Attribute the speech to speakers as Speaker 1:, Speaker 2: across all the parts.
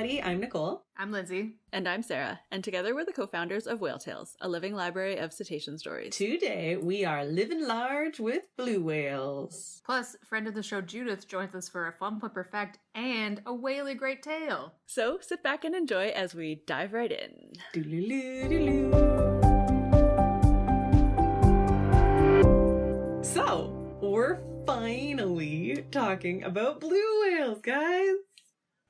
Speaker 1: everybody. I'm Nicole.
Speaker 2: I'm Lindsay.
Speaker 3: And I'm Sarah. And together we're the co-founders of Whale Tales, a living library of cetacean stories.
Speaker 1: Today we are living large with blue whales.
Speaker 2: Plus, friend of the show Judith joins us for a fun flipper fact and a whaley great tale.
Speaker 3: So sit back and enjoy as we dive right in.
Speaker 1: So, we're finally talking about blue whales, guys.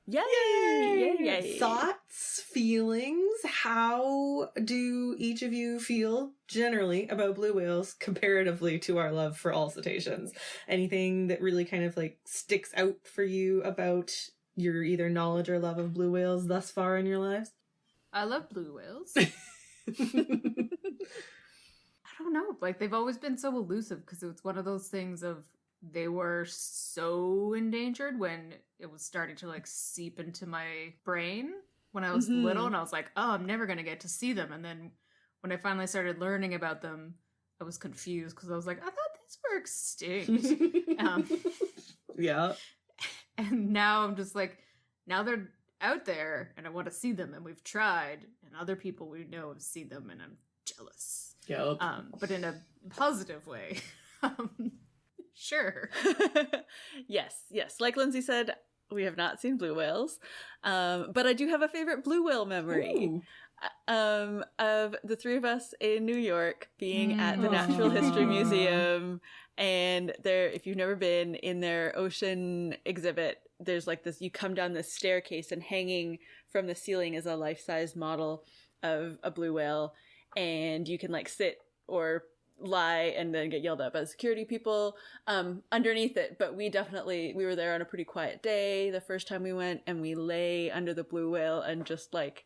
Speaker 3: Yay!
Speaker 1: Yay!
Speaker 3: Yay!
Speaker 1: Thoughts, feelings, how do each of you feel generally about blue whales comparatively to our love for all cetaceans? Anything that really kind of like sticks out for you about your either knowledge or love of blue whales thus far in your lives?
Speaker 2: I love blue whales. I don't know. Like, they've always been so elusive because it's one of those things of they were so endangered when it was starting to like seep into my brain when I was little, and I was like, oh, I'm never going to get to see them. And then when I finally started learning about them, I was confused because I was like, I thought these were extinct.
Speaker 1: Yeah.
Speaker 2: And now I'm just like, now they're out there and I want to see them, and we've tried, and other people we know have seen them, and I'm jealous.
Speaker 1: Yep.
Speaker 2: But in a positive way. Sure.
Speaker 3: Yes. Like Lindsay said, we have not seen blue whales, but I do have a favorite blue whale memory. Of the three of us in New York being at the Natural History Museum, and there, if you've never been, in their ocean exhibit, there's like this, you come down this staircase and hanging from the ceiling is a life-size model of a blue whale, and you can like sit or lie and then get yelled at by security people underneath it. But we were there on a pretty quiet day the first time we went, and we lay under the blue whale and just like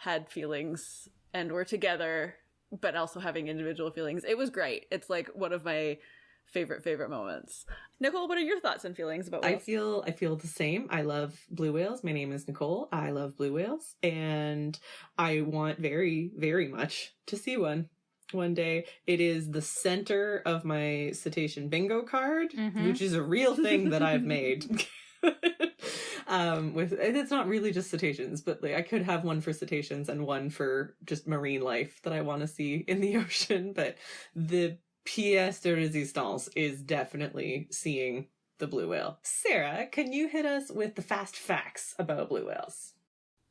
Speaker 3: had feelings, and were together but also having individual feelings. It was great. It's like one of my favorite moments. Nicole, what are your thoughts and feelings about whales?
Speaker 1: I feel the same. I love blue whales. My name is Nicole. I love blue whales, and I want very, very much to see one day. It is the center of my cetacean bingo card, which is a real thing that I've made. It's not really just cetaceans, but like I could have one for cetaceans and one for just marine life that I want to see in the ocean. But the pièce de résistance is definitely seeing the blue whale. Sarah, can you hit us with the fast facts about blue whales?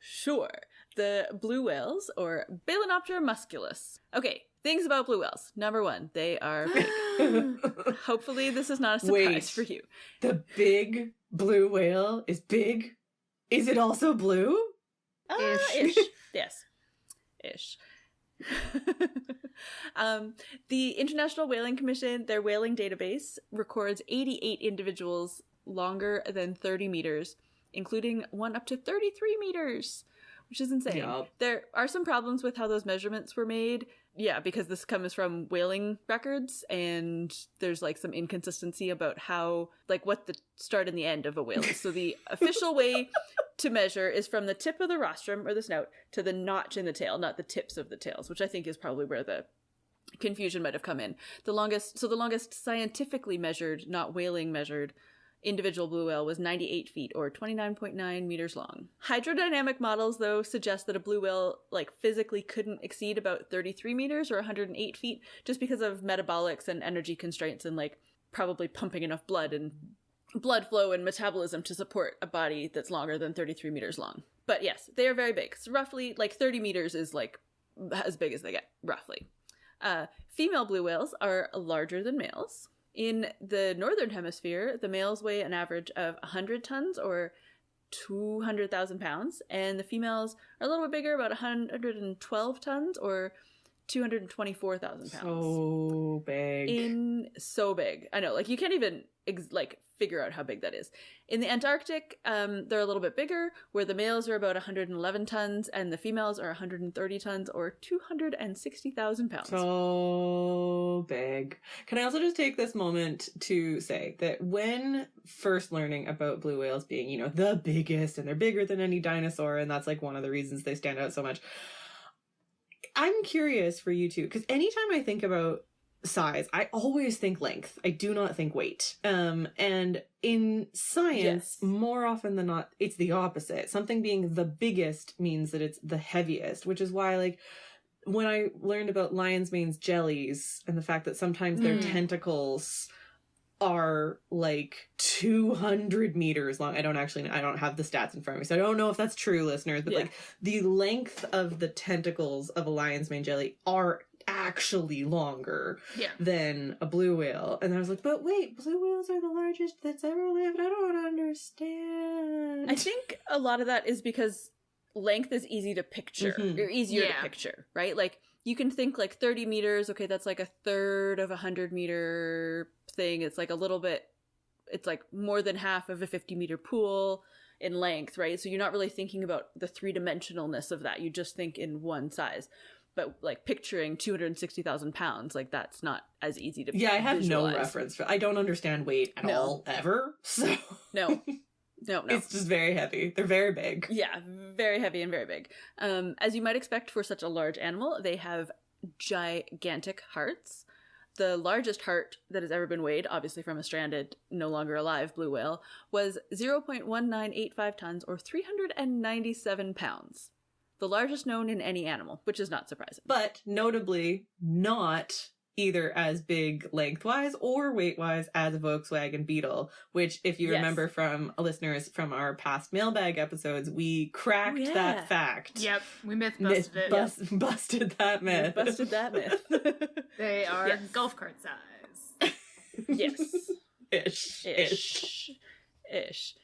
Speaker 3: Sure. The blue whales, or Balanoptera musculus. Okay, things about blue whales. Number one, they are big. Hopefully this is not a surprise for you.
Speaker 1: The big blue whale is big? Is it also blue?
Speaker 3: Ish. Yes. Ish. The International Whaling Commission, their whaling database, records 88 individuals longer than 30 meters, including one up to 33 meters, which is insane. Yep. There are some problems with how those measurements were made. Yeah, because this comes from whaling records, and there's like some inconsistency about how, like, what the start and the end of a whale is. So the official way to measure is from the tip of the rostrum, or the snout, to the notch in the tail, not the tips of the tails, which I think is probably where the confusion might have come in. The longest scientifically measured, not whaling measured, individual blue whale was 98 feet, or 29.9 meters long. Hydrodynamic models, though, suggest that a blue whale, like, physically couldn't exceed about 33 meters, or 108 feet, just because of metabolics and energy constraints, and, like, probably pumping enough blood flow and metabolism to support a body that's longer than 33 meters long. But yes, they are very big. So roughly, like, 30 meters is, like, as big as they get, roughly. Female blue whales are larger than males. In the northern hemisphere, the males weigh an average of 100 tons, or 200,000 pounds, and the females are a little bit bigger, about 112 tons, or 224,000 pounds.
Speaker 1: So big.
Speaker 3: So big. I know, like, you can't even, figure out how big that is. In the Antarctic, they're a little bit bigger, where the males are about 111 tons, and the females are 130 tons, or 260,000 pounds.
Speaker 1: So big. Can I also just take this moment to say that when first learning about blue whales being, you know, the biggest, and they're bigger than any dinosaur, and that's like one of the reasons they stand out so much, I'm curious for you too, because anytime I think about size, I always think length. I do not think weight. And in science, more often than not, it's the opposite. Something being the biggest means that it's the heaviest, which is why, like, when I learned about lion's mane's jellies and the fact that sometimes their tentacles are like 200 meters long. I don't have the stats in front of me, so I don't know if that's true, listeners, but like the length of the tentacles of a lion's mane jelly are actually longer than a blue whale. And I was like, but wait, blue whales are the largest that's ever lived. I don't understand.
Speaker 3: I think a lot of that is because length is easy to picture, or easier to picture, right? Like, you can think like 30 meters, okay, that's like a third of a 100-meter thing. It's like a little bit, it's like more than half of a 50-meter pool in length, right? So you're not really thinking about the three-dimensionalness of that. You just think in one size. But like picturing 260,000 pounds, like that's not as easy to
Speaker 1: I have
Speaker 3: visualize.
Speaker 1: no reference. I don't understand weight at all, ever. So
Speaker 3: No.
Speaker 1: It's just very heavy. They're very big.
Speaker 3: Yeah, very heavy and very big. As you might expect for such a large animal, they have gigantic hearts. The largest heart that has ever been weighed, obviously from a stranded, no longer alive blue whale, was 0.1985 tons or 397 pounds. The largest known in any animal, which is not surprising.
Speaker 1: But notably not either as big lengthwise or weight-wise as a Volkswagen Beetle, which, if you remember from listeners from our past mailbag episodes, we cracked that fact.
Speaker 2: Yep, we busted it.
Speaker 1: Busted that myth.
Speaker 3: Busted that myth.
Speaker 2: They are golf cart size.
Speaker 3: Yes.
Speaker 1: Ish.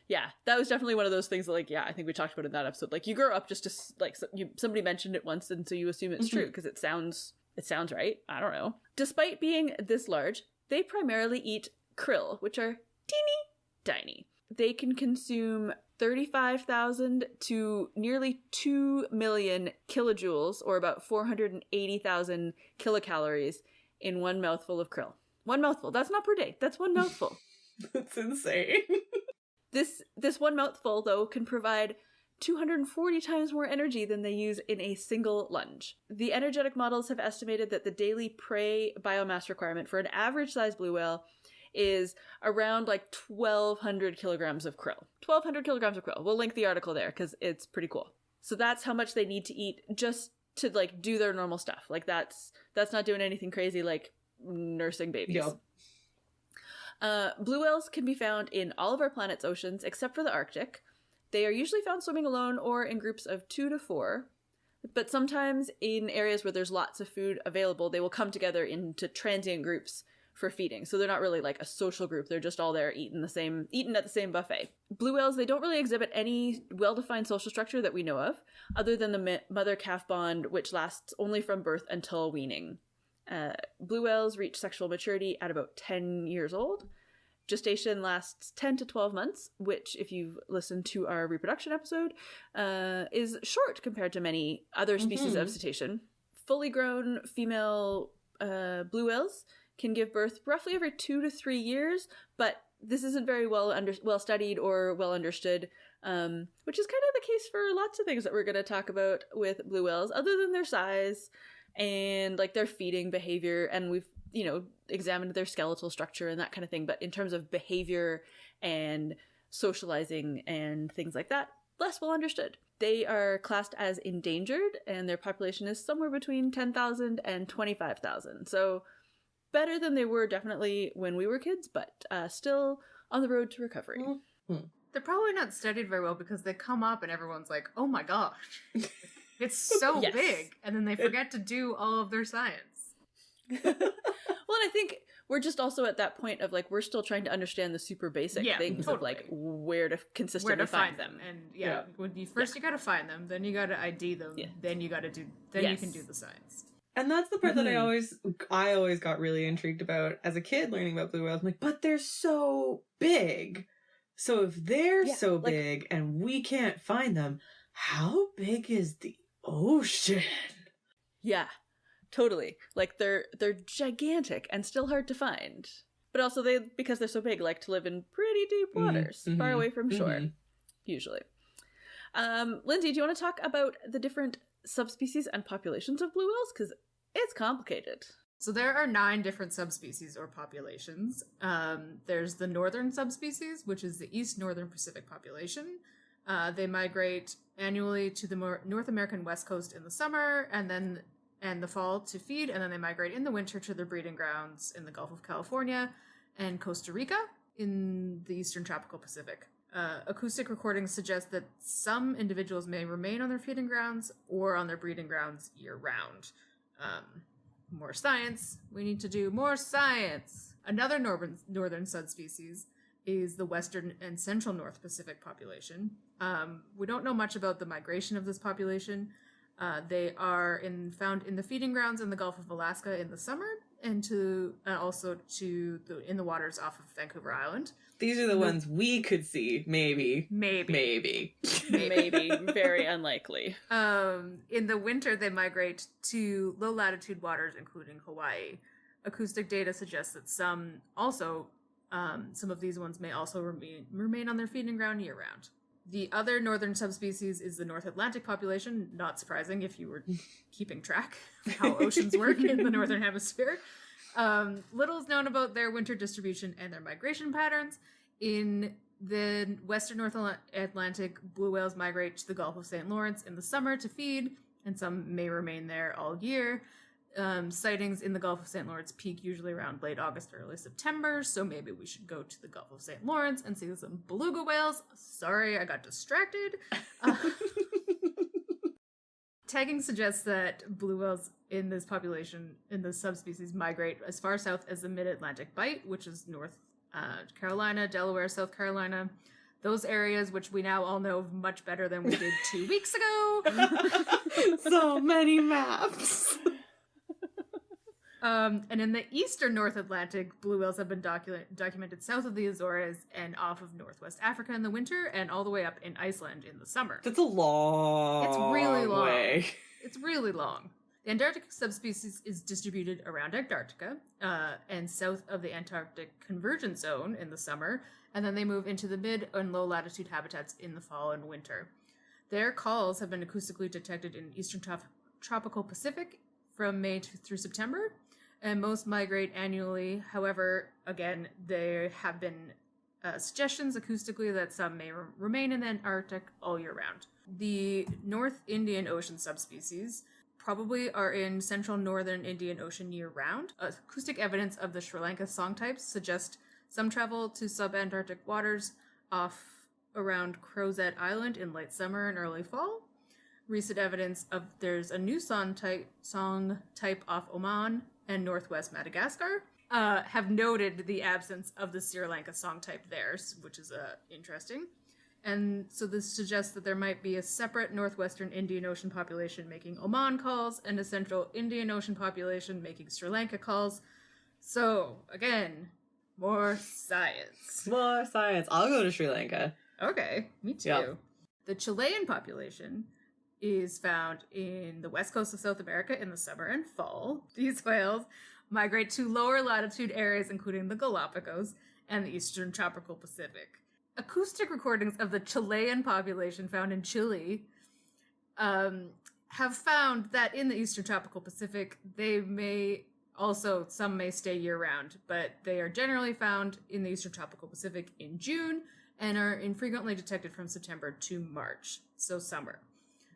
Speaker 3: Yeah, that was definitely one of those things that, like, I think we talked about in that episode. Like, you grow up just to, like, somebody mentioned it once, and so you assume it's true, because it sounds right. I don't know. Despite being this large, they primarily eat krill, which are teeny tiny. They can consume 35,000 to nearly 2 million kilojoules, or about 480,000 kilocalories, in one mouthful of krill. One mouthful. That's not per day. That's one mouthful.
Speaker 1: That's insane.
Speaker 3: This one mouthful, though, can provide 240 times more energy than they use in a single lunge. The energetic models have estimated that the daily prey biomass requirement for an average-sized blue whale is around like 1,200 kilograms of krill. 1,200 kilograms of krill. We'll link the article there because it's pretty cool. So that's how much they need to eat just to like do their normal stuff. Like that's not doing anything crazy like nursing babies.
Speaker 1: Yep.
Speaker 3: Blue whales can be found in all of our planet's oceans except for the Arctic. They are usually found swimming alone or in groups of 2 to 4. But sometimes in areas where there's lots of food available, they will come together into transient groups for feeding. So they're not really like a social group. They're just all there eating at the same buffet. Blue whales, they don't really exhibit any well-defined social structure that we know of, other than the mother-calf bond, which lasts only from birth until weaning. Blue whales reach sexual maturity at about 10 years old. Gestation lasts 10 to 12 months, which, if you've listened to our reproduction episode, is short compared to many other species of cetacean. Fully grown female blue whales can give birth roughly every 2 to 3 years, but this isn't very well studied or well understood, which is kind of the case for lots of things that we're going to talk about with blue whales, other than their size and like their feeding behavior, and we've examined their skeletal structure and that kind of thing. But in terms of behavior and socializing and things like that, less well understood. They are classed as endangered, and their population is somewhere between 10,000 and 25,000. So better than they were definitely when we were kids, but still on the road to recovery.
Speaker 1: Mm-hmm.
Speaker 2: They're probably not studied very well because they come up and everyone's like, oh my gosh, it's so big. And then they forget to do all of their science.
Speaker 3: Well, and I think we're just also at that point of like, we're still trying to understand the super basic things of like where to consistently find them.
Speaker 2: And when you you got to find them, then you got to ID them, then you got to you can do the science.
Speaker 1: And that's the part that I always got really intrigued about as a kid learning about blue whales. I'm like, but they're so big. So if they're so big and we can't find them, how big is the ocean?
Speaker 3: Yeah, totally. Like they're gigantic and still hard to find. But also because they're so big, like to live in pretty deep waters, far away from shore, usually. Lindsay, do you want to talk about the different subspecies and populations of blue whales? Because it's complicated.
Speaker 2: So there are 9 different subspecies or populations. There's the northern subspecies, which is the East Northern Pacific population. They migrate annually to the North American West Coast in the summer and the fall to feed, and then they migrate in the winter to their breeding grounds in the Gulf of California and Costa Rica in the Eastern Tropical Pacific. Acoustic recordings suggest that some individuals may remain on their feeding grounds or on their breeding grounds year-round. More science. We need to do more science. Another northern subspecies is the Western and Central North Pacific population. We don't know much about the migration of this population. They are found in the feeding grounds in the Gulf of Alaska in the summer and also in the waters off of Vancouver Island.
Speaker 1: These are the ones we could see, maybe.
Speaker 3: Maybe. Very unlikely.
Speaker 2: In the winter, they migrate to low-latitude waters, including Hawaii. Acoustic data suggests that some of these ones may also remain on their feeding ground year-round. The other northern subspecies is the North Atlantic population. Not surprising if you were keeping track of how oceans work in the Northern Hemisphere. Little is known about their winter distribution and their migration patterns. In the Western North Atlantic, blue whales migrate to the Gulf of St. Lawrence in the summer to feed, and some may remain there all year. Sightings in the Gulf of St. Lawrence peak usually around late August, early September, so maybe we should go to the Gulf of St. Lawrence and see some beluga whales. Sorry, I got distracted. Tagging suggests that blue whales in this population, in the subspecies, migrate as far south as the Mid-Atlantic Bight, which is North Carolina, Delaware, South Carolina. Those areas which we now all know much better than we did 2 weeks ago.
Speaker 1: So many maps.
Speaker 2: And in the eastern North Atlantic, blue whales have been documented south of the Azores and off of Northwest Africa in the winter and all the way up in Iceland in the summer.
Speaker 1: That's a long
Speaker 2: It's really long.
Speaker 1: way.
Speaker 2: It's really long. The Antarctic subspecies is distributed around Antarctica and south of the Antarctic Convergence Zone in the summer, and then they move into the mid and low latitude habitats in the fall and winter. Their calls have been acoustically detected in eastern tropical Pacific from May through September, and most migrate annually. However, again, there have been suggestions acoustically that some may remain in the Antarctic all year round. The North Indian Ocean subspecies probably are in central northern Indian Ocean year-round. Acoustic evidence of the Sri Lanka song types suggest some travel to sub-Antarctic waters off around Crozet Island in late summer and early fall. Recent evidence of there's a new song type off Oman and northwest Madagascar have noted the absence of the Sri Lanka song type there, which is interesting. And so this suggests that there might be a separate northwestern Indian Ocean population making Oman calls and a central Indian Ocean population making Sri Lanka calls. So, again, more science.
Speaker 1: More science. I'll go to Sri Lanka.
Speaker 2: Okay, me too.
Speaker 1: Yep.
Speaker 2: The Chilean population is found in the west coast of South America in the summer and fall. These whales migrate to lower latitude areas, including the Galapagos and the eastern tropical Pacific. Acoustic recordings of the Chilean population found in Chile have found that in the eastern tropical Pacific, some may stay year-round, but they are generally found in the eastern tropical Pacific in June and are infrequently detected from September to March, so summer.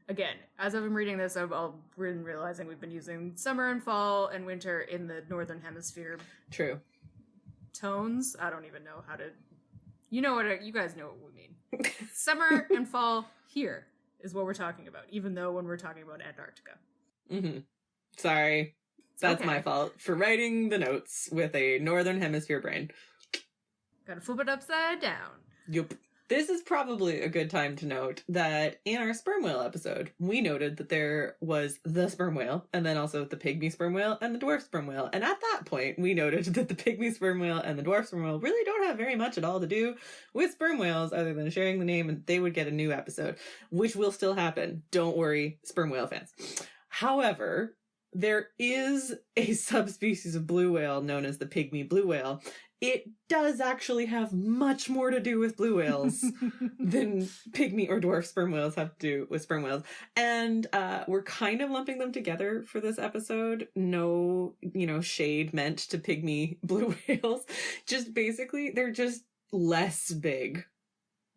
Speaker 2: Again, as I've been reading this, I've been realizing we've been using summer and fall and winter in the northern hemisphere.
Speaker 1: True.
Speaker 2: Tones. I don't even know how to... You guys know what we mean. Summer and fall here is what we're talking about, even though when we're talking about Antarctica.
Speaker 1: Mm-hmm. Sorry. That's
Speaker 2: okay.
Speaker 1: My fault for writing the notes with a northern hemisphere brain.
Speaker 2: Gotta flip it upside down.
Speaker 1: Yup. This is probably a good time to note that in our sperm whale episode, we noted that there was the sperm whale, and then also the pygmy sperm whale and the dwarf sperm whale. And at that point, we noted that the pygmy sperm whale and the dwarf sperm whale really don't have very much at all to do with sperm whales other than sharing the name, and they would get a new episode, which will still happen. Don't worry, sperm whale fans. However, there is a subspecies of blue whale known as the pygmy blue whale, it does actually have much more to do with blue whales than pygmy or dwarf sperm whales have to do with sperm whales. And we're kind of lumping them together for this episode. No, shade meant to pygmy blue whales. Just basically, they're just less big.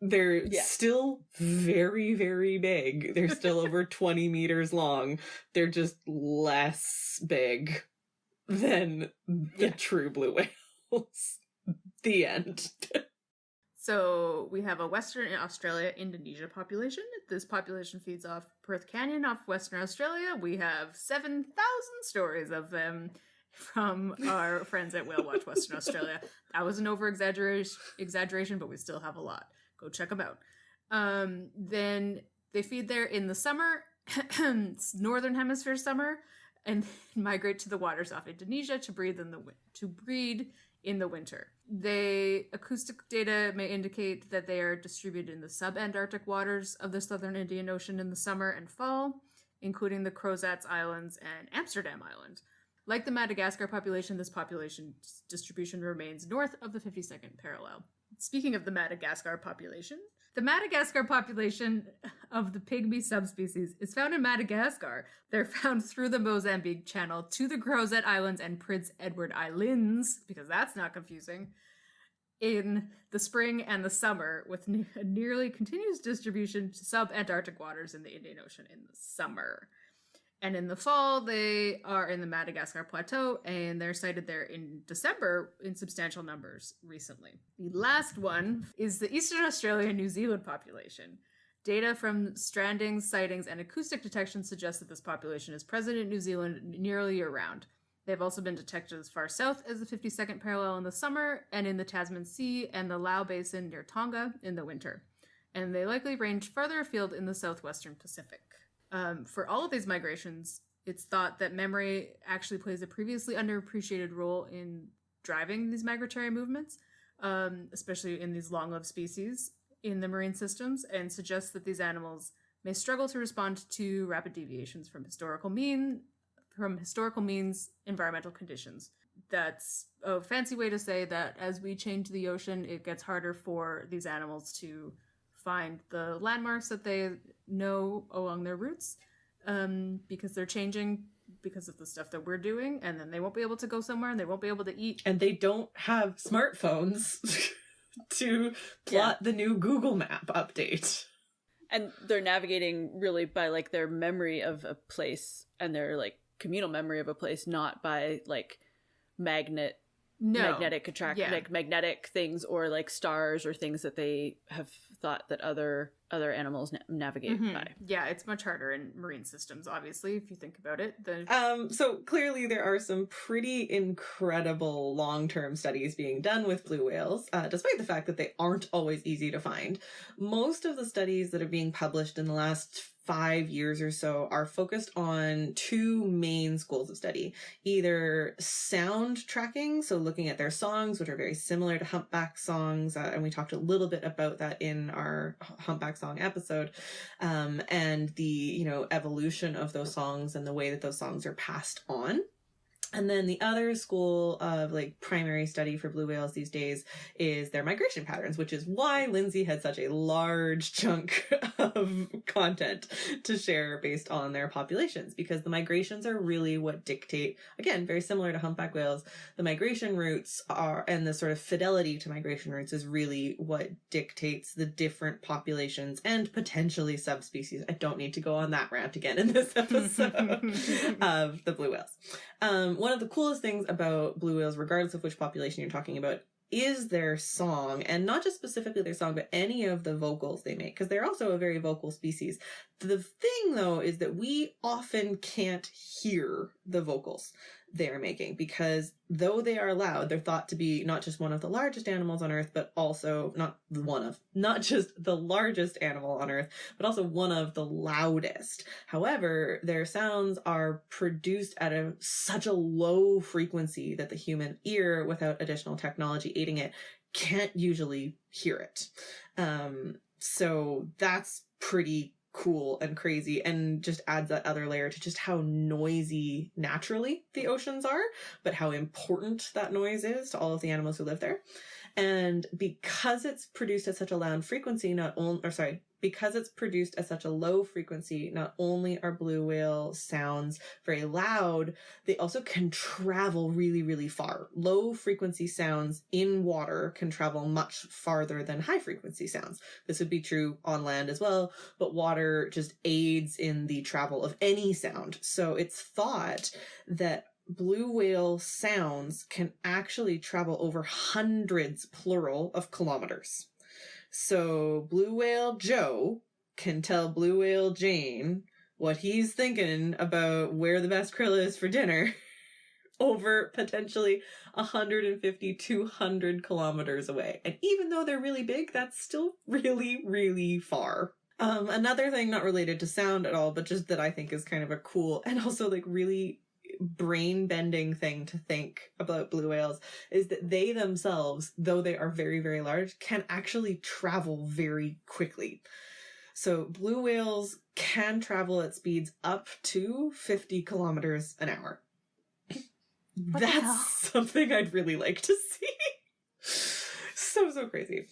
Speaker 1: They're still very, very big. They're still over 20 meters long. They're just less big than the true blue whales. The end.
Speaker 2: So we have a Western Australia, Indonesia population. This population feeds off Perth Canyon off Western Australia. We have 7,000 stories of them from our friends at Whale Watch Western Australia. That was an exaggeration, but we still have a lot. Go check them out. Then they feed there in the summer, northern hemisphere summer, and migrate to the waters off Indonesia to breed in the winter. Acoustic data may indicate that they are distributed in the sub-Antarctic waters of the southern Indian Ocean in the summer and fall, including the Crozats Islands and Amsterdam Island. Like the Madagascar population, this population's distribution remains north of the 52nd parallel. Speaking of the Madagascar population of the pygmy subspecies is found in Madagascar. They're found through the Mozambique Channel to the Crozet Islands and Prince Edward Islands, because that's not confusing, in the spring and the summer, with a nearly continuous distribution to sub-Antarctic waters in the Indian Ocean in the summer. And in the fall, they are in the Madagascar Plateau, and they're sighted there in December in substantial numbers recently. The last one is the Eastern Australia New Zealand population. Data from strandings, sightings, and acoustic detection suggest that this population is present in New Zealand nearly year-round. They've also been detected as far south as the 52nd parallel in the summer, and in the Tasman Sea and the Lau Basin near Tonga in the winter. And they likely range farther afield in the southwestern Pacific. For all of these migrations, it's thought that memory actually plays a previously underappreciated role in driving these migratory movements, especially in these long-lived species in the marine systems, and suggests that these animals may struggle to respond to rapid deviations from historical means environmental conditions. That's a fancy way to say that as we change the ocean, it gets harder for these animals to find the landmarks that they know along their routes, because they're changing because of the stuff that we're doing, and then they won't be able to go somewhere and they won't be able to eat.
Speaker 1: And they don't have smartphones to plot the new Google Map update.
Speaker 3: And they're navigating really by like their memory of a place and their like communal memory of a place, not by like magnetic things or like stars or things that they have thought that other animals navigate by.
Speaker 2: Yeah, it's much harder in marine systems, obviously, if you think about it.
Speaker 1: So clearly there are some pretty incredible long-term studies being done with blue whales, despite the fact that they aren't always easy to find. Most of the studies that are being published in the last 5 years or so are focused on two main schools of study. Either sound tracking, so looking at their songs, which are very similar to humpback songs, and we talked a little bit about that in our humpback song episode, and the, evolution of those songs and the way that those songs are passed on. And then the other school of like primary study for blue whales these days is their migration patterns, which is why Lindsay had such a large chunk of content to share based on their populations, because the migrations are really what dictate, again, very similar to humpback whales, the migration routes are, and the sort of fidelity to migration routes is really what dictates the different populations and potentially subspecies. I don't need to go on that rant again in this episode of the blue whales. One of the coolest things about blue whales, regardless of which population you're talking about, is their song, and not just specifically their song, but any of the vocals they make, because they're also a very vocal species. The thing, though, is that we often can't hear the vocals they're making, because though they are loud, they're thought to be not just one of the largest animals on Earth, but also not just the largest animal on Earth, but also one of the loudest. However, their sounds are produced at such a low frequency that the human ear, without additional technology aiding it, can't usually hear it. So that's pretty cool and crazy, and just adds that other layer to just how noisy naturally the oceans are, but how important that noise is to all of the animals who live there. And because it's produced at such a loud frequency, because it's produced at such a low frequency, not only are blue whale sounds very loud, they also can travel really, really far. Low frequency sounds in water can travel much farther than high frequency sounds. This would be true on land as well, but water just aids in the travel of any sound. So it's thought that blue whale sounds can actually travel over hundreds, plural, of kilometers. So blue whale Joe can tell blue whale Jane what he's thinking about where the best krill is for dinner over potentially 150, 200 kilometers away. And even though they're really big, that's still really, really far. Another thing not related to sound at all, but just that I think is kind of a cool and also like really brain-bending thing to think about blue whales is that they themselves, though they are very, very large, can actually travel very quickly. So blue whales can travel at speeds up to 50 kilometers an hour. That's something I'd really like to see. So crazy.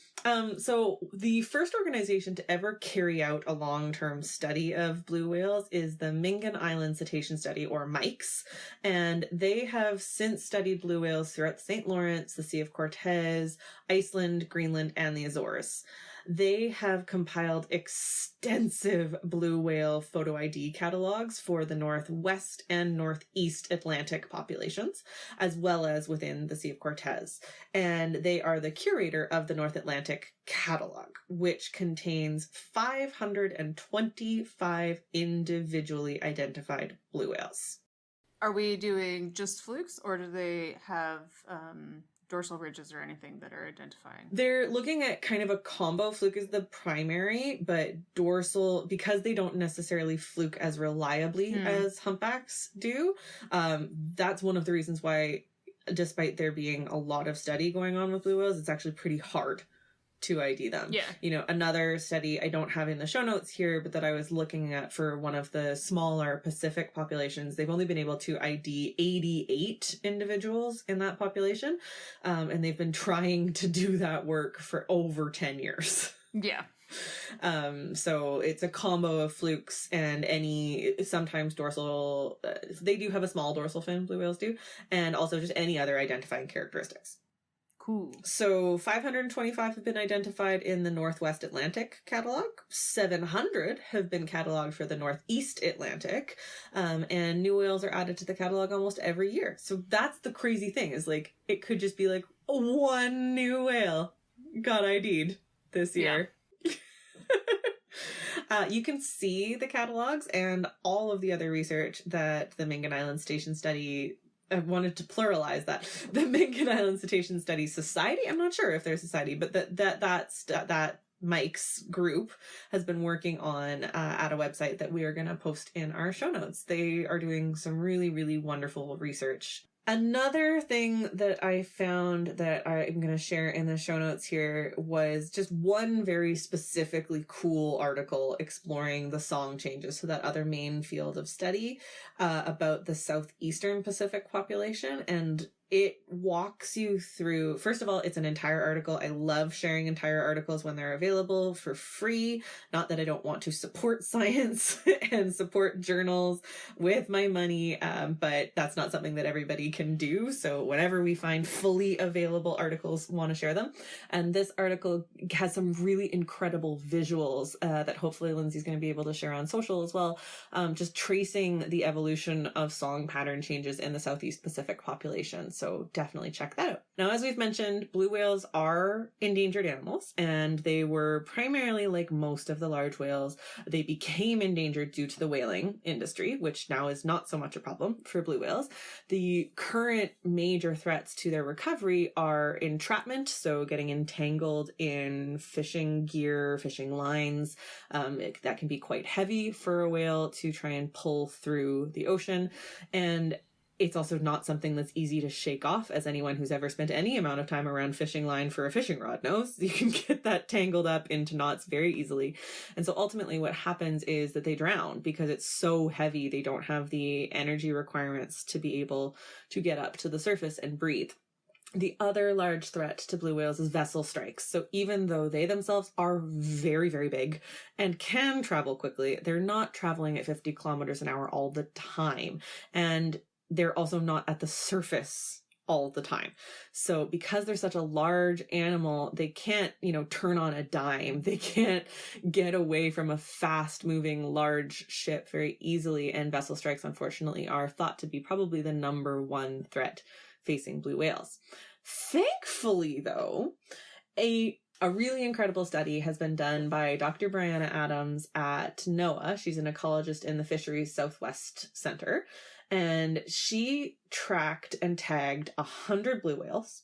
Speaker 1: So the first organization to ever carry out a long-term study of blue whales is the Mingan Island Cetacean Study, or MICE, and they have since studied blue whales throughout the St. Lawrence, the Sea of Cortez, Iceland, Greenland, and the Azores. They have compiled extensive blue whale photo ID catalogs for the Northwest and Northeast Atlantic populations, as well as within the Sea of Cortez. And they are the curator of the North Atlantic catalog, which contains 525 individually identified blue whales.
Speaker 2: Are we doing just flukes, or do they have dorsal ridges or anything that are identifying?
Speaker 1: They're looking at kind of a combo. Fluke is the primary, but dorsal, because they don't necessarily fluke as reliably as humpbacks do, that's one of the reasons why, despite there being a lot of study going on with blue whales, it's actually pretty hard to ID them.
Speaker 2: Yeah.
Speaker 1: You know, another study I don't have in the show notes here, but that I was looking at for one of the smaller Pacific populations, they've only been able to ID 88 individuals in that population. And they've been trying to do that work for over 10 years.
Speaker 2: Yeah.
Speaker 1: So it's a combo of flukes and sometimes dorsal, they do have a small dorsal fin, blue whales do, and also just any other identifying characteristics.
Speaker 2: Cool.
Speaker 1: So 525 have been identified in the Northwest Atlantic catalog. 700 have been cataloged for the Northeast Atlantic. And new whales are added to the catalog almost every year. So that's the crazy thing, is like, it could just be like one new whale got ID'd this year. Yeah. You can see the catalogs and all of the other research that the Mingan Island Station Study, I wanted to pluralize that, the Mingan Island Cetacean Study Society, I'm not sure if they're a society, but that Mike's group has been working on at a website that we are going to post in our show notes. They are doing some really, really wonderful research. Another thing that I found that I'm going to share in the show notes here was just one very specifically cool article exploring the song changes, so that other main field of study about the southeastern Pacific population. And it walks you through, first of all, it's an entire article. I love sharing entire articles when they're available for free. Not that I don't want to support science and support journals with my money, but that's not something that everybody can do. So whenever we find fully available articles, want to share them. And this article has some really incredible visuals that hopefully Lindsay's going to be able to share on social as well, just tracing the evolution of song pattern changes in the Southeast Pacific population. So definitely check that out. Now, as we've mentioned, blue whales are endangered animals, and they were primarily, like most of the large whales, they became endangered due to the whaling industry, which now is not so much a problem for blue whales. The current major threats to their recovery are entrapment, so getting entangled in fishing gear, fishing lines. That can be quite heavy for a whale to try and pull through the ocean. And It's also not something that's easy to shake off, as anyone who's ever spent any amount of time around fishing line for a fishing rod knows. You can get that tangled up into knots very easily. And so ultimately what happens is that they drown because it's so heavy. They don't have the energy requirements to be able to get up to the surface and breathe. The other large threat to blue whales is vessel strikes. So even though they themselves are very, very big and can travel quickly, they're not traveling at 50 kilometers an hour all the time. And they're also not at the surface all the time. So because they're such a large animal, they can't, turn on a dime. They can't get away from a fast moving large ship very easily. And vessel strikes, unfortunately, are thought to be probably the number one threat facing blue whales. Thankfully, though, a really incredible study has been done by Dr. Brianna Adams at NOAA. She's an ecologist in the Fisheries Southwest Center, and she tracked and tagged 100 blue whales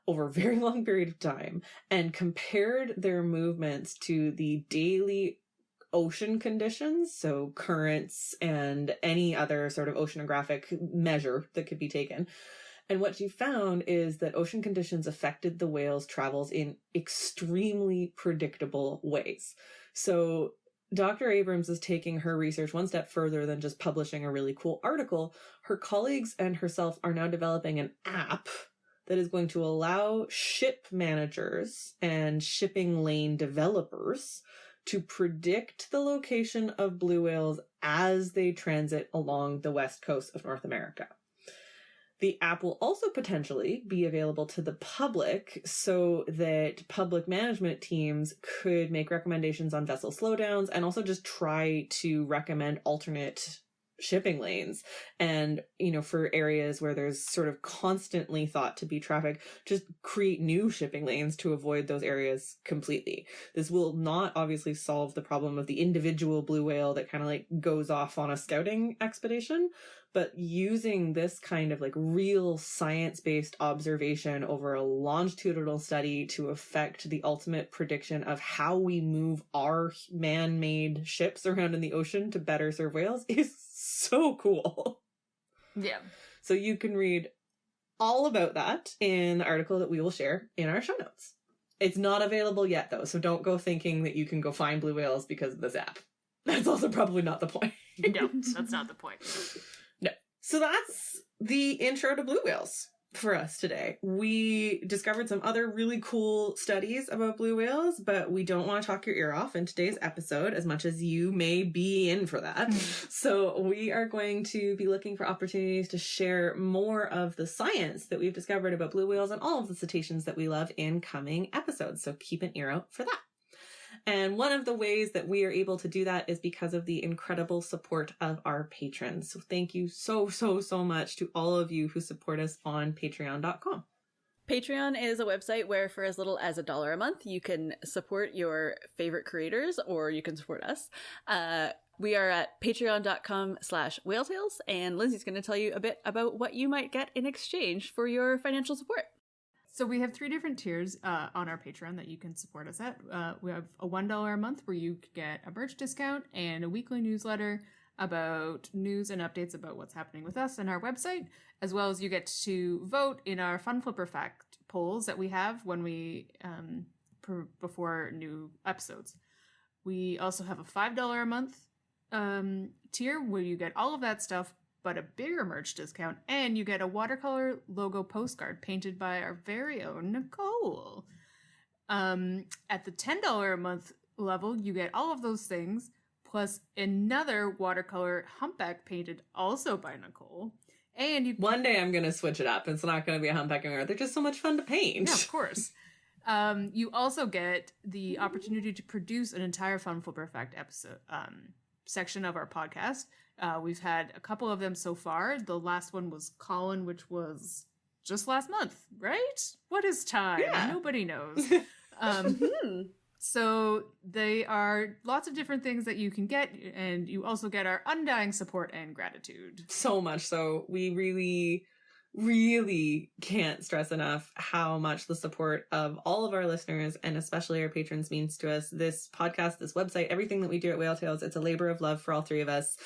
Speaker 1: over a very long period of time and compared their movements to the daily ocean conditions, so currents and any other sort of oceanographic measure that could be taken. And what she found is that ocean conditions affected the whales' travels in extremely predictable ways. So Dr. Abrams is taking her research one step further than just publishing a really cool article. Her colleagues and herself are now developing an app that is going to allow ship managers and shipping lane developers to predict the location of blue whales as they transit along the west coast of North America. The app will also potentially be available to the public so that public management teams could make recommendations on vessel slowdowns and also just try to recommend alternate shipping lanes. And, for areas where there's sort of constantly thought to be traffic, just create new shipping lanes to avoid those areas completely. This will not obviously solve the problem of the individual blue whale that kind of goes off on a scouting expedition, but using this kind of real science-based observation over a longitudinal study to affect the ultimate prediction of how we move our man-made ships around in the ocean to better serve whales is so cool.
Speaker 2: Yeah.
Speaker 1: So you can read all about that in the article that we will share in our show notes. It's not available yet, though, so don't go thinking that you can go find blue whales because of this app. That's also probably not the point.
Speaker 2: No, that's not the point.
Speaker 1: No. So that's the intro to blue whales for us today. We discovered some other really cool studies about blue whales, but we don't want to talk your ear off in today's episode as much as you may be in for that. So we are going to be looking for opportunities to share more of the science that we've discovered about blue whales and all of the cetaceans that we love in coming episodes. So keep an ear out for that. And one of the ways that we are able to do that is because of the incredible support of our patrons. So thank you so, so, so much to all of you who support us on patreon.com.
Speaker 3: Patreon is a website where for as little as $1 a month, you can support your favorite creators or you can support us. We are at patreon.com/whaletales, and Lindsay's going to tell you a bit about what you might get in exchange for your financial support.
Speaker 2: So we have 3 different tiers on our Patreon that you can support us at. We have a $1 a month where you get a merch discount and a weekly newsletter about news and updates about what's happening with us and our website, as well as you get to vote in our Fun Flipper Fact polls that we have when we before new episodes. We also have a $5 a month tier where you get all of that stuff but a bigger merch discount, and you get a watercolor logo postcard painted by our very own Nicole. At the $10 a month level, you get all of those things, plus another watercolor humpback painted also by Nicole. And you
Speaker 1: One day I'm going to switch it up. It's not going to be a humpback anymore. They're just so much fun to paint.
Speaker 2: Yeah, of course. You also get the opportunity to produce an entire Fun Flipper Fact episode section of our podcast. We've had a couple of them so far. The last one was Colin, which was just last month, right? What is time?
Speaker 1: Yeah.
Speaker 2: Nobody knows. So they are lots of different things that you can get, and you also get our undying support and gratitude.
Speaker 1: So much so. We really really can't stress enough how much the support of all of our listeners and especially our patrons means to us. This podcast, this website, everything that we do at Whale Tales, it's a labor of love for all three of us.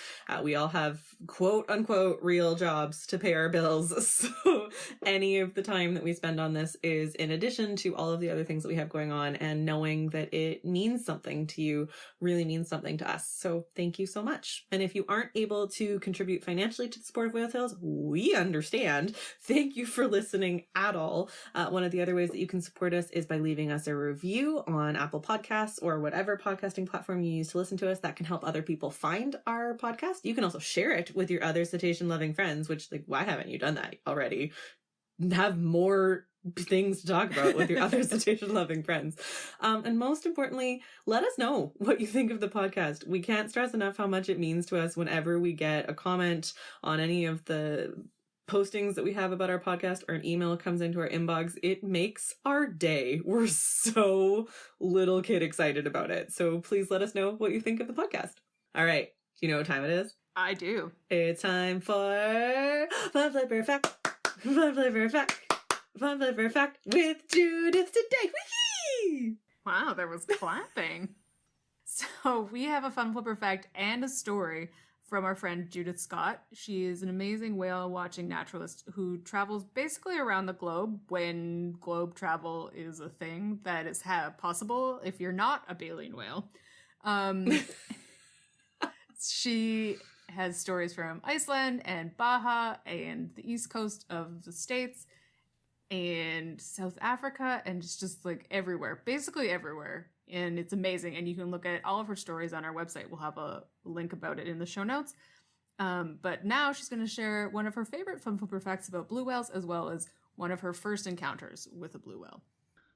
Speaker 1: We all have quote unquote real jobs to pay our bills. So any of the time that we spend on this is in addition to all of the other things that we have going on, and knowing that it means something to you really means something to us. So thank you so much. And if you aren't able to contribute financially to the support of Whale Tales, we understand. Thank you for listening at all. One of the other ways that you can support us is by leaving us a review on Apple Podcasts or whatever podcasting platform you use to listen to us. That can help other people find our podcast. You can also share it with your other cetacean loving friends, which, like, why haven't you done that already? Have more things to talk about with your other cetacean loving friends. And most importantly, let us know what you think of the podcast. We can't stress enough how much it means to us whenever we get a comment on any of the postings that we have about our podcast, or an email comes into our inbox. It makes our day. We're so little kid excited about it. So please let us know what you think of the podcast. All right. Do you know what time it is?
Speaker 2: I do.
Speaker 1: It's time for Fun Flipper Fact. Fun Flipper Fact. Fun Flipper Fact with Judith today. Whee!
Speaker 2: Wow, there was clapping. So we have a fun flipper fact and a story from our friend Judith Scott. She is an amazing whale watching naturalist who travels basically around the globe when globe travel is a thing that is possible if you're not a baleen whale. She has stories from Iceland and Baja and the east coast of the States and South Africa, and it's just like everywhere, basically everywhere. And it's amazing. And you can look at all of her stories on our website. We'll have a link about it in the show notes. But now she's going to share one of her favorite fun flipper facts about blue whales, as well as one of her first encounters with a blue whale.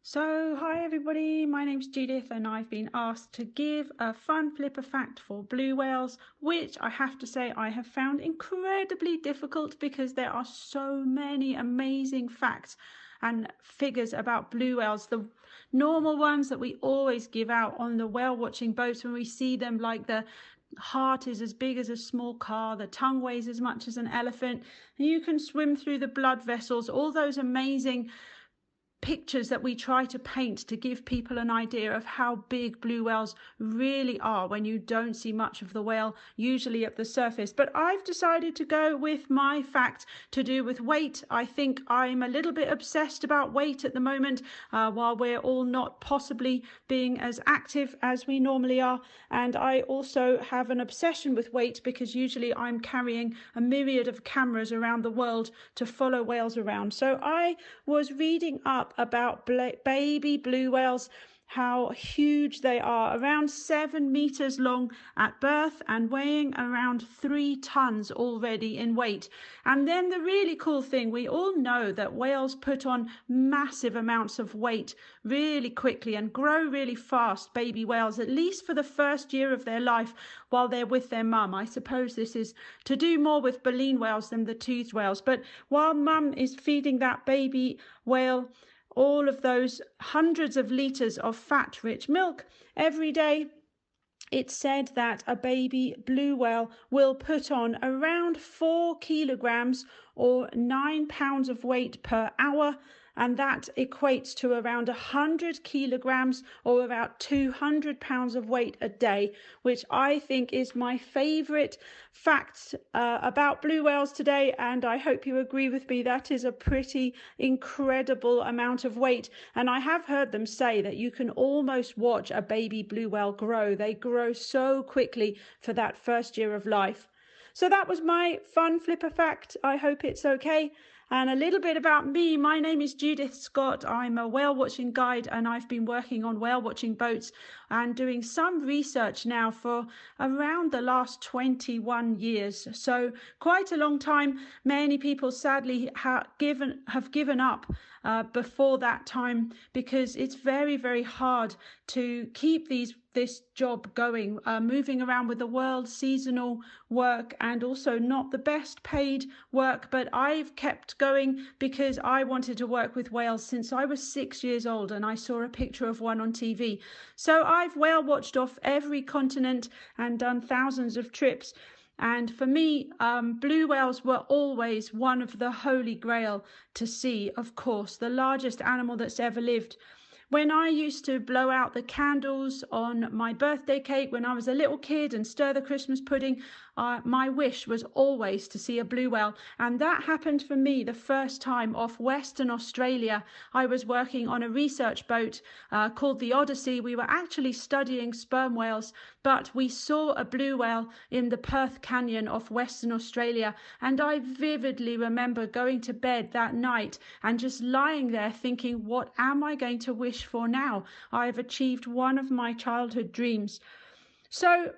Speaker 4: So, hi everybody, my name's Judith and I've been asked to give a fun flipper fact for blue whales, which I have to say I have found incredibly difficult because there are so many amazing facts and figures about blue whales. The normal ones that we always give out on the whale watching boats when we see them, like the heart is as big as a small car, the tongue weighs as much as an elephant, and you can swim through the blood vessels, all those amazing pictures that we try to paint to give people an idea of how big blue whales really are when you don't see much of the whale usually at the surface. But I've decided to go with my fact to do with weight. I think I'm a little bit obsessed about weight at the moment, while we're all not possibly being as active as we normally are. And I also have an obsession with weight because usually I'm carrying a myriad of cameras around the world to follow whales around. So I was reading up about baby blue whales, how huge they are, around 7 meters long at birth and weighing around 3 tons already in weight. And then the really cool thing, we all know that whales put on massive amounts of weight really quickly and grow really fast, baby whales, at least for the first year of their life while they're with their mum. I suppose this is to do more with baleen whales than the toothed whales. But while mum is feeding that baby whale all of those hundreds of liters of fat-rich milk every day, it's said that a baby blue whale will put on around 4 kilograms or 9 pounds of weight per hour, and that equates to around 100 kilograms or about 200 pounds of weight a day, which I think is my favorite fact about blue whales today. And I hope you agree with me, that is a pretty incredible amount of weight. And I have heard them say that you can almost watch a baby blue whale grow. They grow so quickly for that first year of life. So that was my fun flipper fact. I hope it's okay. And a little bit about me. My name is Judith Scott. I'm a whale watching guide and I've been working on whale watching boats and doing some research now for around the last 21 years. So quite a long time. Many people sadly have given up before that time because it's very, very hard to keep this job going, moving around with the world, seasonal work, and also not the best paid work. But I've kept going because I wanted to work with whales since I was 6 years old and I saw a picture of one on TV. So I've whale watched off every continent and done thousands of trips. And for me, blue whales were always one of the holy grail to see, of course, the largest animal that's ever lived. When I used to blow out the candles on my birthday cake when I was a little kid and stir the Christmas pudding, my wish was always to see a blue whale. And that happened for me the first time off Western Australia. I was working on a research boat called the Odyssey. We were actually studying sperm whales, but we saw a blue whale in the Perth Canyon off Western Australia. And I vividly remember going to bed that night and just lying there thinking, what am I going to wish for now? I have achieved one of my childhood dreams. So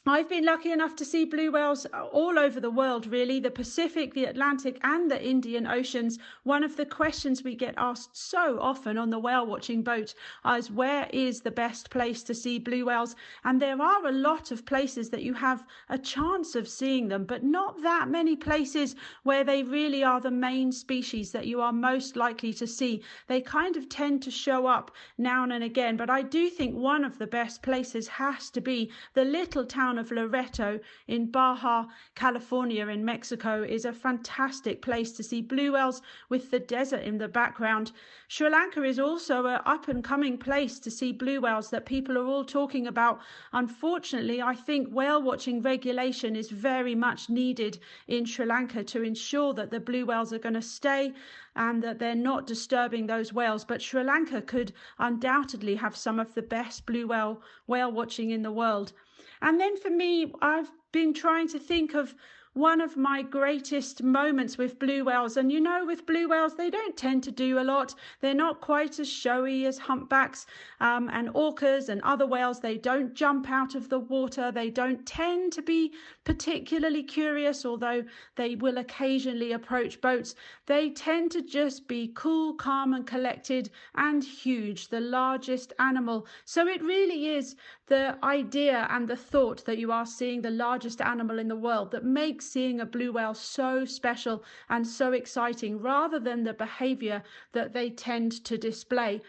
Speaker 4: I've been lucky enough to see blue whales all over the world, really, the Pacific, the Atlantic, and the Indian Oceans. One of the questions we get asked so often on the whale watching boat is, where is the best place to see blue whales? And there are a lot of places that you have a chance of seeing them, but not that many places where they really are the main species that you are most likely to see. They kind of tend to show up now and again, but I do think one of the best places has to be the little town of Loreto in Baja, California in Mexico. Is a fantastic place to see blue whales with the desert in the background. Sri Lanka is also an up-and-coming place to see blue whales that people are all talking about. Unfortunately, I think whale watching regulation is very much needed in Sri Lanka to ensure that the blue whales are going to stay and that they're not disturbing those whales. But Sri Lanka could undoubtedly have some of the best blue whale watching in the world. And then for me, I've been trying to think of one of my greatest moments with blue whales. And you know, with blue whales, they don't tend to do a lot. They're not quite as showy as humpbacks and orcas and other whales. They don't jump out of the water. They don't tend to be particularly curious, although they will occasionally approach boats. They tend to just be cool, calm and collected and huge, the largest animal. So it really is the idea and the thought that you are seeing the largest animal in the world that makes seeing a blue whale so special and so exciting, rather than the behavior that they tend to display.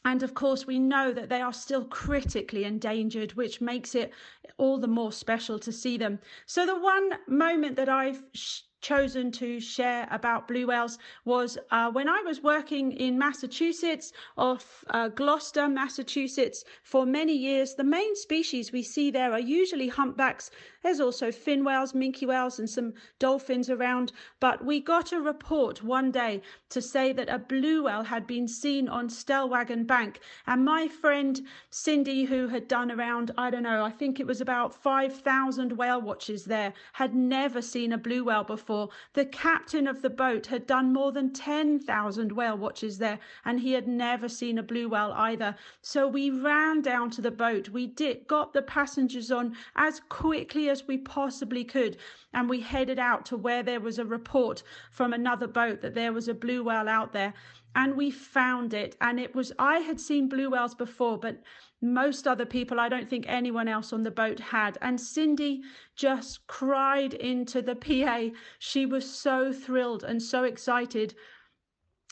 Speaker 4: And of course, we know that they are still critically endangered, which makes it all the more special to see them. So the one moment that I've chosen to share about blue whales was when I was working in Massachusetts, off Gloucester, Massachusetts, for many years. The main species we see there are usually humpbacks. There's also fin whales, minke whales, and some dolphins around. But we got a report one day to say that a blue whale had been seen on Stellwagen Bank. And my friend Cindy, who had done around, I don't know, I think it was about 5,000 whale watches there, had never seen a blue whale before. The captain of the boat had done more than 10,000 whale watches there, and he had never seen a blue whale either. So we ran down to the boat. We got the passengers on as quickly as we possibly could, and we headed out to where there was a report from another boat that there was a blue whale out there. And we found it, and I had seen blue whales before, but most other people, I don't think anyone else on the boat had. And Cindy just cried into the PA. She was so thrilled and so excited.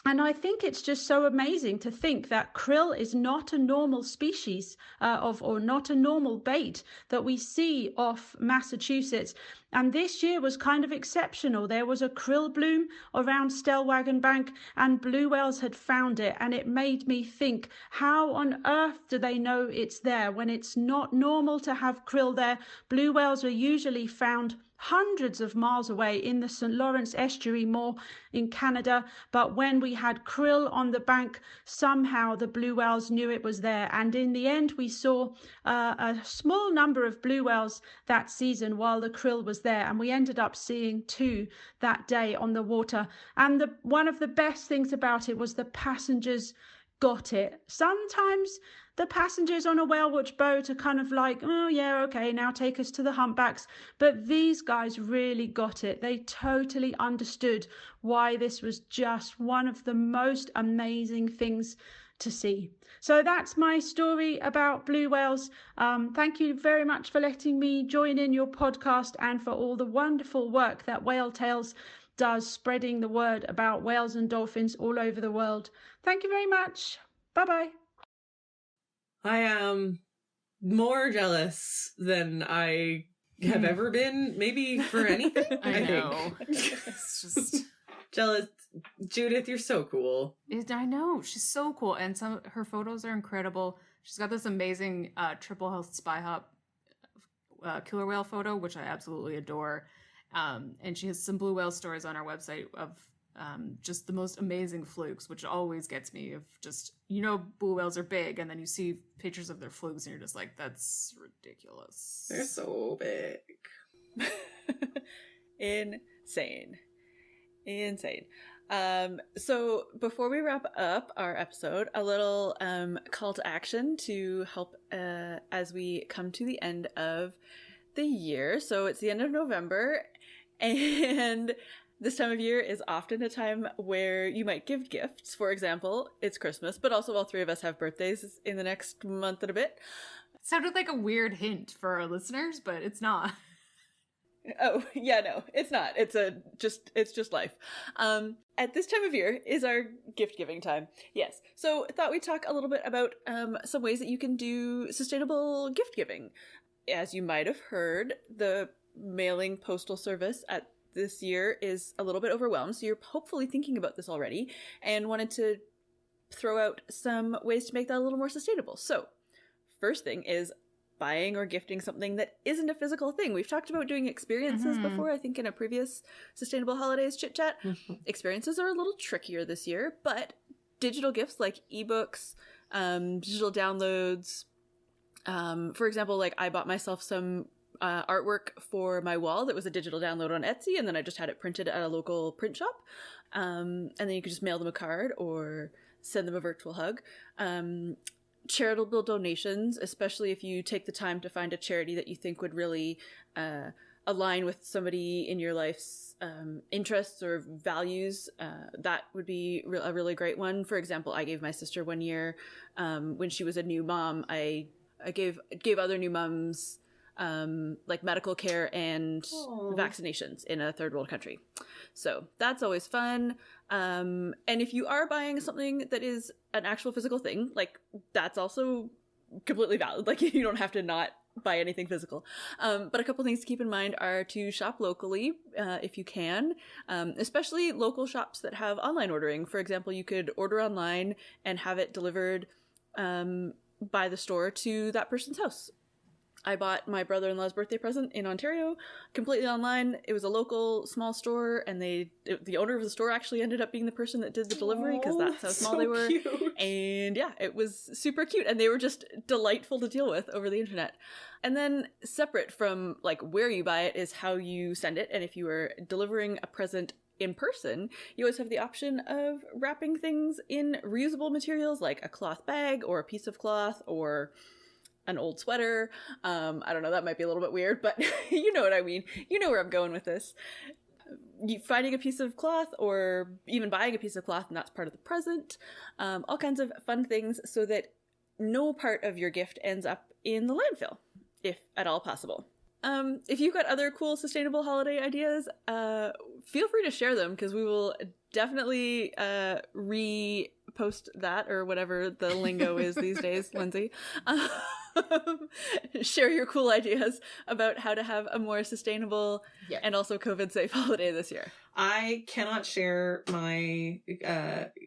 Speaker 4: And I think it's just so amazing to think that krill is not a normal species or not a normal bait that we see off Massachusetts. And this year was kind of exceptional. There was a krill bloom around Stellwagen Bank, and blue whales had found it. And it made me think, how on earth do they know it's there when it's not normal to have krill there? Blue whales are usually found hundreds of miles away in the St. Lawrence estuary, more in Canada. But when we had krill on the bank, somehow the blue whales knew it was there. And in the end, we saw a small number of blue whales that season while the krill was there. And we ended up seeing 2 that day on the water. And one of the best things about it was the passengers got it. Sometimes the passengers on a whale watch boat are kind of like, oh yeah, okay, now take us to the humpbacks. But these guys really got it. They totally understood why this was just one of the most amazing things to see. So that's my story about blue whales. Thank you very much for letting me join in your podcast, and for all the wonderful work that Whale Tales does, spreading the word about whales and dolphins all over the world. Thank you very much. Bye-bye.
Speaker 1: I am more jealous than I have ever been, maybe for anything.
Speaker 2: I know.
Speaker 1: think.
Speaker 2: It's just...
Speaker 1: Jealous. Judith, you're so cool.
Speaker 2: I know. She's so cool. And her photos are incredible. She's got this amazing triple health spy hop killer whale photo, which I absolutely adore. And she has some blue whale stories on our website of just the most amazing flukes, which always gets me. Of just, blue whales are big, and then you see pictures of their flukes, and you're just like, that's ridiculous.
Speaker 1: They're so big.
Speaker 3: Insane. So before we wrap up our episode, a little call to action to help as we come to the end of the year. So it's the end of November, and this time of year is often a time where you might give gifts. For example, it's Christmas, but also all three of us have birthdays in the next month and a bit.
Speaker 2: It sounded like a weird hint for our listeners, but it's not.
Speaker 3: Oh, yeah, no, it's not. It's just life. At this time of year is our gift giving time. Yes. So I thought we'd talk a little bit about some ways that you can do sustainable gift giving. As you might have heard, the mailing postal service at this year is a little bit overwhelmed. So you're hopefully thinking about this already and wanted to throw out some ways to make that a little more sustainable. So first thing is buying or gifting something that isn't a physical thing. We've talked about doing experiences before, I think in a previous Sustainable Holidays chit chat. Experiences are a little trickier this year, but digital gifts like ebooks, digital downloads. For example, like I bought myself some artwork for my wall that was a digital download on Etsy, and then I just had it printed at a local print shop. And then you could just mail them a card or send them a virtual hug. Charitable donations, especially if you take the time to find a charity that you think would really align with somebody in your life's interests or values, that would be a really great one. For example, I gave my sister one year when she was a new mom. I gave other new moms like medical care and vaccinations in a third world country. So that's always fun. And if you are buying something that is an actual physical thing, like that's also completely valid. Like you don't have to not buy anything physical. But a couple things to keep in mind are to shop locally if you can, especially local shops that have online ordering. For example, you could order online and have it delivered by the store to that person's house. I bought my brother-in-law's birthday present in Ontario completely online. It was a local small store, and the owner of the store actually ended up being the person that did the delivery because that's how small they were.
Speaker 1: Cute.
Speaker 3: And yeah, it was super cute, and they were just delightful to deal with over the internet. And then separate from like where you buy it is how you send it. And if you are delivering a present in person, you always have the option of wrapping things in reusable materials like a cloth bag or a piece of cloth or an old sweater. I don't know, that might be a little bit weird, but you know what I mean. You know where I'm going with this. Finding a piece of cloth or even buying a piece of cloth, and that's part of the present. All kinds of fun things so that no part of your gift ends up in the landfill, if at all possible. If you've got other cool sustainable holiday ideas, feel free to share them because we will definitely repost that or whatever the lingo is these days, Lindsay. Share your cool ideas about how to have a more sustainable and also COVID-safe holiday this year.
Speaker 1: I cannot share my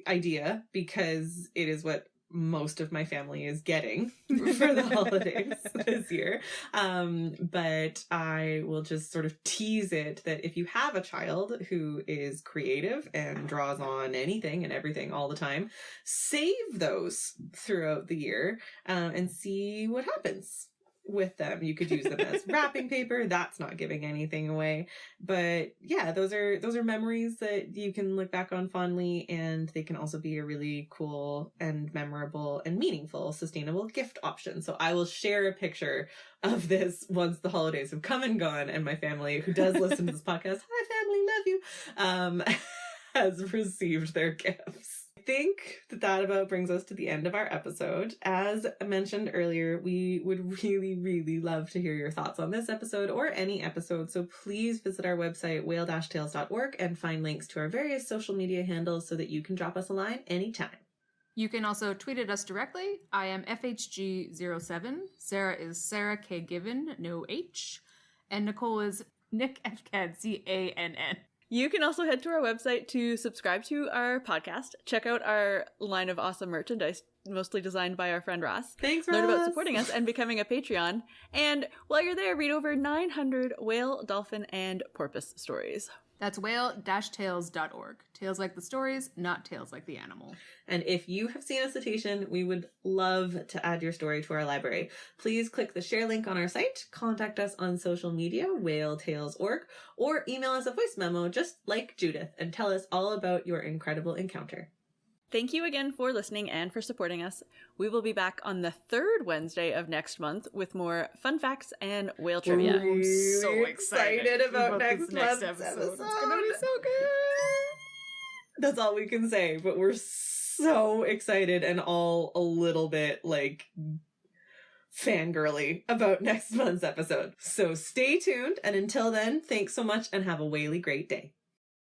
Speaker 1: idea because it is what most of my family is getting for the holidays this year. But I will just sort of tease it that if you have a child who is creative and draws on anything and everything all the time, save those throughout the year and see what happens with them. You could use them as wrapping paper. That's not giving anything away. But yeah, those are memories that you can look back on fondly, and they can also be a really cool and memorable and meaningful sustainable gift option. So I will share a picture of this once the holidays have come and gone and my family, who does listen to this podcast, hi family, love you, has received their gifts. I think that about brings us to the end of our episode. As mentioned earlier, we would really, really love to hear your thoughts on this episode or any episode. So please visit our website, whale-tales.org, and find links to our various social media handles so that you can drop us a line anytime.
Speaker 2: You can also tweet at us directly. I am FHG07. Sarah is Sarah K. Given, no H. And Nicole is Nick Fcan, Cann.
Speaker 3: You can also head to our website to subscribe to our podcast, check out our line of awesome merchandise, mostly designed by our friend Ross.
Speaker 1: Thanks,
Speaker 3: Learn
Speaker 1: Ross.
Speaker 3: about supporting us and becoming a Patreon. And while you're there, read over 900 whale, dolphin, and porpoise stories.
Speaker 2: That's whale-tales.org. Tales like the stories, not tales like the animal.
Speaker 1: And if you have seen a cetacean, we would love to add your story to our library. Please click the share link on our site, contact us on social media, whale-tales.org, or email us a voice memo just like Judith and tell us all about your incredible encounter.
Speaker 3: Thank you again for listening and for supporting us. We will be back on the third Wednesday of next month with more fun facts and whale trivia.
Speaker 1: I'm so excited about next month's episode.
Speaker 2: It's gonna be so good.
Speaker 1: That's all we can say, but we're so excited and all a little bit like fangirly about next month's episode. So stay tuned, and until then, thanks so much and have a whaley great day.